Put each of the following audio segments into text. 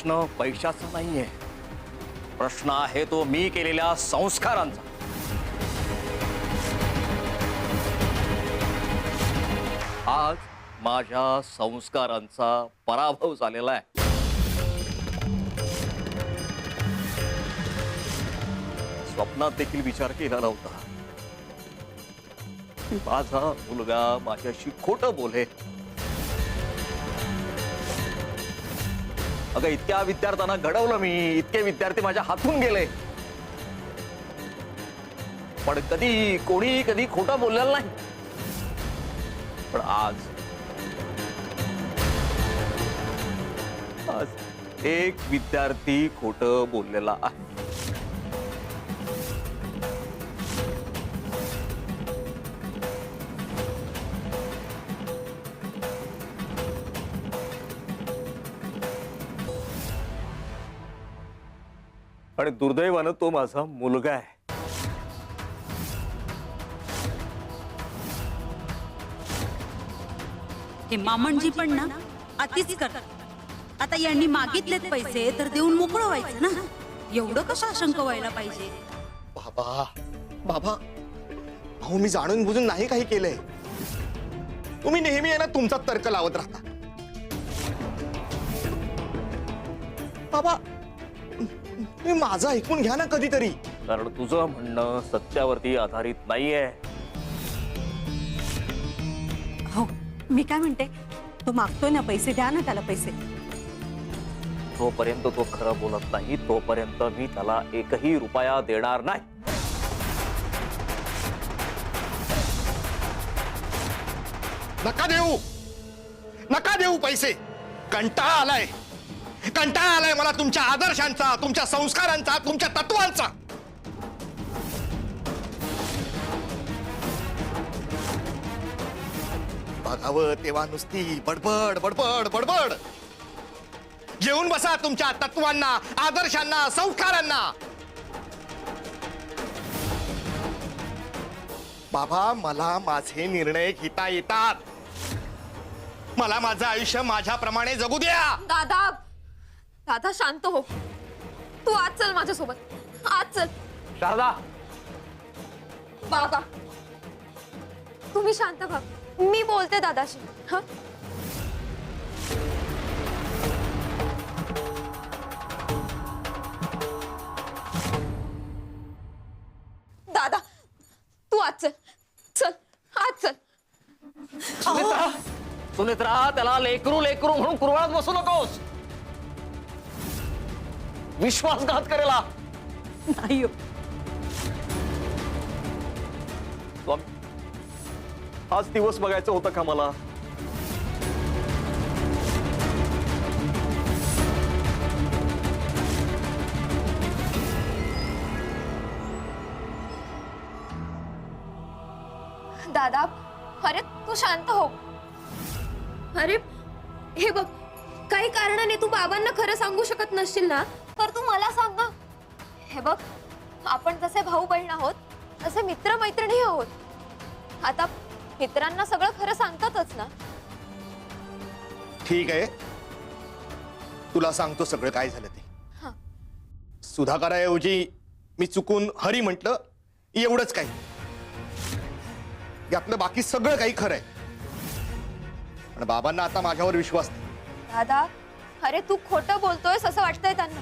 प्रश्न पैशाचा नाहीये, प्रश्न आहे तो मी केलेल्या संस्कारांचा। आज माझ्या संस्कारांचा पराभव झालेला आहे। स्वप्नात देखील विचार केला नव्हता की माझा मुलगा माझ्याशी खोटं बोले। अगं इतक्या विद्यार्थ्यांना घडवलं मी, इतके विद्यार्थी माझ्या हातून गेले, पण कधी खोटं बोललेलं नाही। पण आज एक विद्यार्थी खोटं बोललेला आहे। आणि दुर्दैवानं तो माझा मुलगा आहे। हे मामणजी पण ना अतिच करतात। आता यांनी मागितलेत पैसे तर देऊन मोकळं व्हायचं ना, एवढं कशा आशंक व्हायला पाहिजे। बाबा बाबा अहो मी जाणून बुजून नाही काही केलंय। तुम्ही नेहमी आहे ना तुमचा तर्क लावत राहता। बाबा तुम्ही माझं ऐकून घ्या ना कधीतरी। कारण तुझं म्हणणं सत्यावरती आधारित नाहीये। हो मी काय म्हणते, तो मागतोय ना पैसे, द्या ना त्याला पैसे। जोपर्यंत तो खरं बोलत नाही तोपर्यंत मी त्याला एकही रुपया देणार नाही। नका देऊ पैसे। कंटाळा आलाय मला तुमच्या आदर्शांचा, तुमच्या संस्कारांचा, तुमच्या तत्वांचा। बघावं तेव्हा नुसती बडबड बडबड बडबड। घेऊन बसा तुमच्या तत्वांना, आदर्शांना, संस्कारांना। बाबा मला माझे निर्णय घेता येतात। मला माझं आयुष्य माझ्याप्रमाणे जगू द्या। दादा दादा शांत हो, तू आज चल माझ्यासोबत, आज चल। शारदा बाबा तुम्ही शांत व्हा, मी बोलते दादाशी। हा दादा तू आज चल, चल आज चल। सुनेत्रा त्याला लेकरू लेकरू म्हणून कुरवाळत बसू नकोस। विश्वासघात करेला नाही हो, स्वामी हाच दिवस बघायचा होता का मला? दादा अरे तू शांत हो। अरे हे बघ, काही कारणाने तू बाबांना खरं सांगू शकत नसशील ना, तर तू मला सांग ना। हे बघ, आपण जसे भाऊ बहीण आहोत तसे मित्र मैत्रिणी आहोत। आता मित्रांना सगळं खरं सांगतातच ना। ठीक आहे, तुला सांगतो सगळं काय झालं ते। हा सुधाकराऐवजी मी चुकून हरी म्हटलं, एवढंच काही। यातलं बाकी सगळं काही खरं आहे, पण बाबांना आता माझ्यावर विश्वास नाही। दादा अरे तू खोटं बोलतोयस असं वाटतंय त्यांना,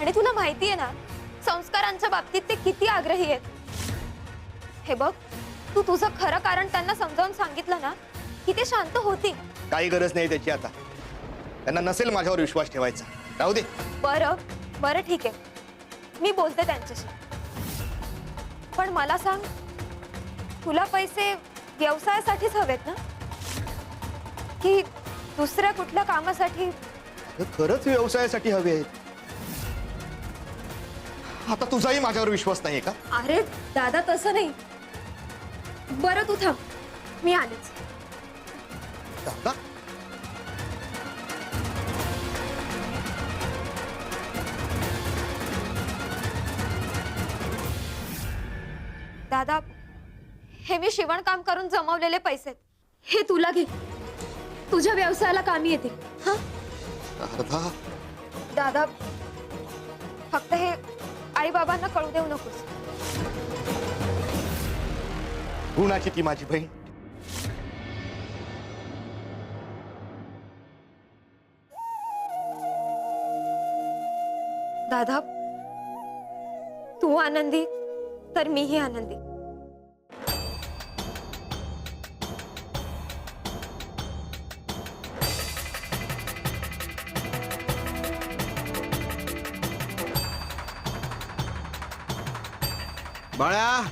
आणि तुला माहितीये ना संस्कारांच्या बाबतीत ते किती आग्रही आहेत। हे बघ, तू तुझं खरं कारण त्यांना समजावून सांगितलं ना की ते शांत होतील। काही गरज नाही त्याची आता, त्यांना नसेल माझ्यावर विश्वास ठेवायचा, राहू दे। बरं बरं ठीक आहे, मी बोलते त्यांच्याशी। पण मला सांग, तुला पैसे व्यवसायासाठीच हवेत ना, की दुसऱ्या कुठल्या कामासाठी? खरंच व्यवसायासाठी हवे आहेत। आता तुझाही माझ्यावर विश्वास नाहीये का? अरे दादा तसं नाही। बरं तू थांब, मी आलेच। दादा दादा हे मी शिवणकाम करून जमवलेले पैसे, हे तुला घे, तुझ्या व्यवसायाला कामी येतील। हा शारदा, दादा फक्त हे आई बाबांना कळू देऊ नकोस. गुणाची ती माझी बहीण. दादा तू आनंदी तर मीही आनंदी. बाळा,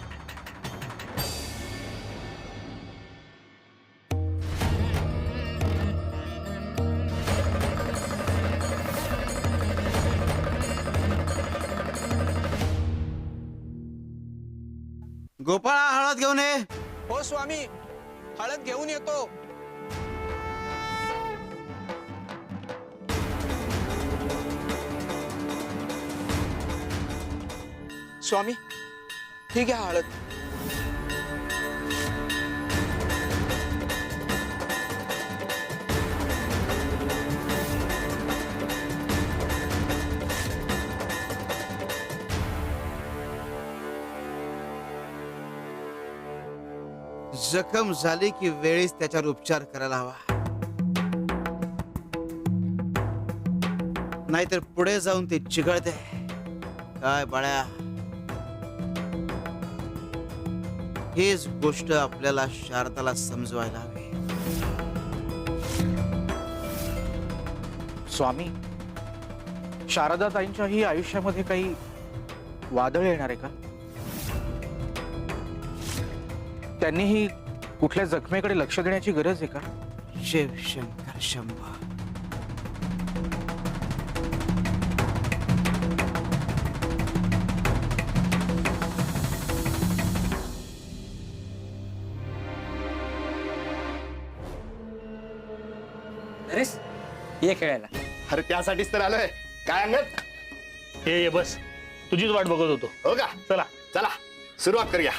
गोपाळा हळद घेऊन ये. हो स्वामी, हळद घेऊन येतो. स्वामी, ठीक आहे हळद. जखम झाली की वेळीच त्याच्यावर उपचार करायला हवा, नाहीतर पुढे जाऊन ते चिघळते. काय बाळ्या, हीच गोष्ट आपल्याला शारदाला समजवायला हवी. स्वामी, शारदाताईंच्याही आयुष्यामध्ये काही वादळ येणार आहे का? त्यांनीही कुठल्या जखमेकडे लक्ष देण्याची गरज आहे का? शिव शंकर शंभा. नरेश, ये खेळायला. अरे त्यासाठीच तर आलोय. काय अंगत? ये बस, तुझीच वाट बघत होतो. हो का? चला. चला सुरुवात करूया.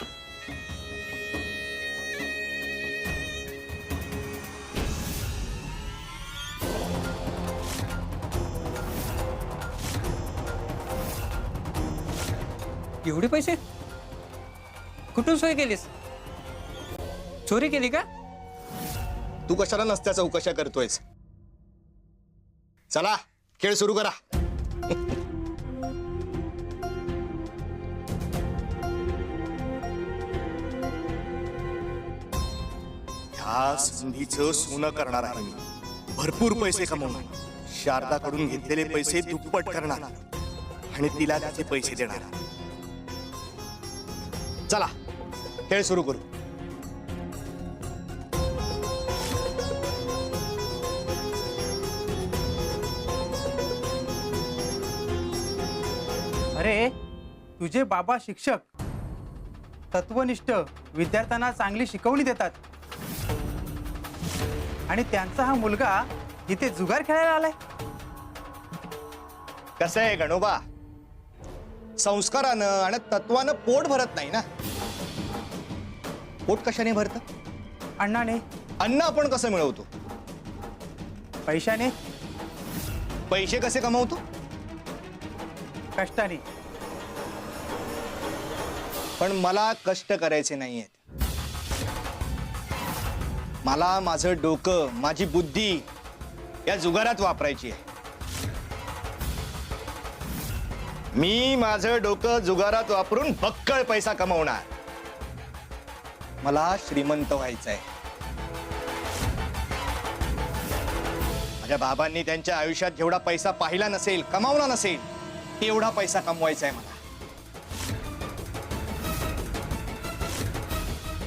एवढे पैसे कुठून सोय केलीस? चोरी केली का? तू कशाला नसत्या चौकशा करतोयस? चला खेळ सुरू करा. ह्या संधीचं सोनं करणार आहे मी. भरपूर पैसे कमवणार, शारदाकडून घेतलेले पैसे दुप्पट करणार आणि तिला त्याचे पैसे देणार. चला खेळ सुरू करू. अरे, तुझे बाबा शिक्षक, तत्वनिष्ठ, विद्यार्थ्यांना चांगली शिकवणी देतात, आणि त्यांचा हा मुलगा इथे जुगार खेळायला आलाय. कसं आहे गणोबा, संस्कारानं आणि तत्वानं पोट भरत नाही ना. पोट कशाने भरतं? अण्णाने. अन्न आपण कसं मिळवतो? पैशाने. पैसे कसे कमवतो? कष्टाने. पण मला कष्ट करायचे नाहीयेत. मला माझं डोकं, माझी बुद्धी या जुगारात वापरायची आहे. मी माझं डोकं जुगारात वापरून बक्कळ पैसा कमवणार. मला श्रीमंत व्हायचंय. माझ्या बाबांनी त्यांच्या आयुष्यात जेवढा पैसा पाहिला नसेल, कमावला नसेल, एवढा पैसा कमवायचा आहे मला.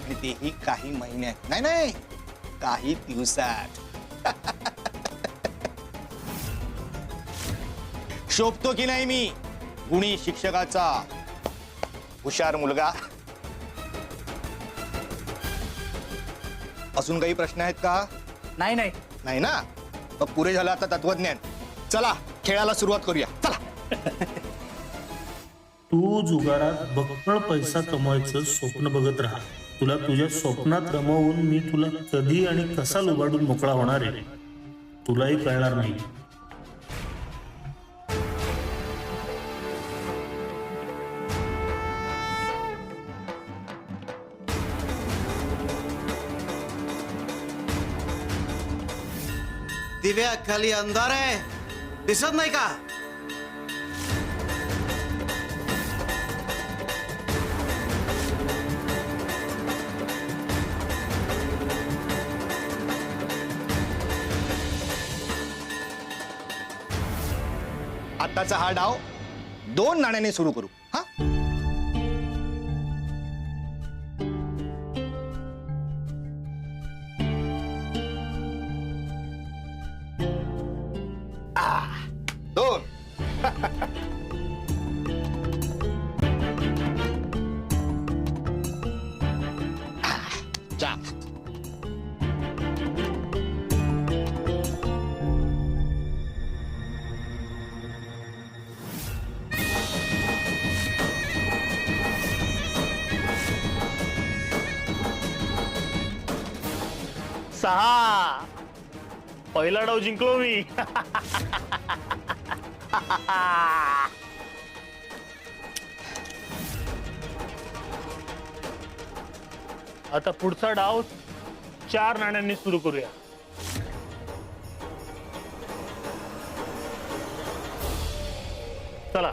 आणि तेही काही महिन्यात, नाही नाही, काही दिवसात. शोभतो की नाही मी गुणी शिक्षकाचा हुशार मुलगा? अजून काही प्रश्न आहेत का? नाही नाही. नाही ना? मग पुरे झालं आता तत्वज्ञान. चला खेळाला सुरुवात करूया. चला. तू जुगारात बक्कळ पैसा कमवायचं स्वप्न बघत राहा. तुला तुझ्या स्वप्नात रमवून मी तुला कधी आणि कसा लुबाडून मोकळा होणार आहे तुलाही कळणार नाही. दिव्याखाली अंधार आहे, दिसत नाही का? आताचा हा डाव 2 नाण्याने सुरू करू. हा दोन. चार. सहा. पहिला डाव जिंकलो मी. आता पुढचा डाव 4 नाण्यांनी सुरू करूया. चला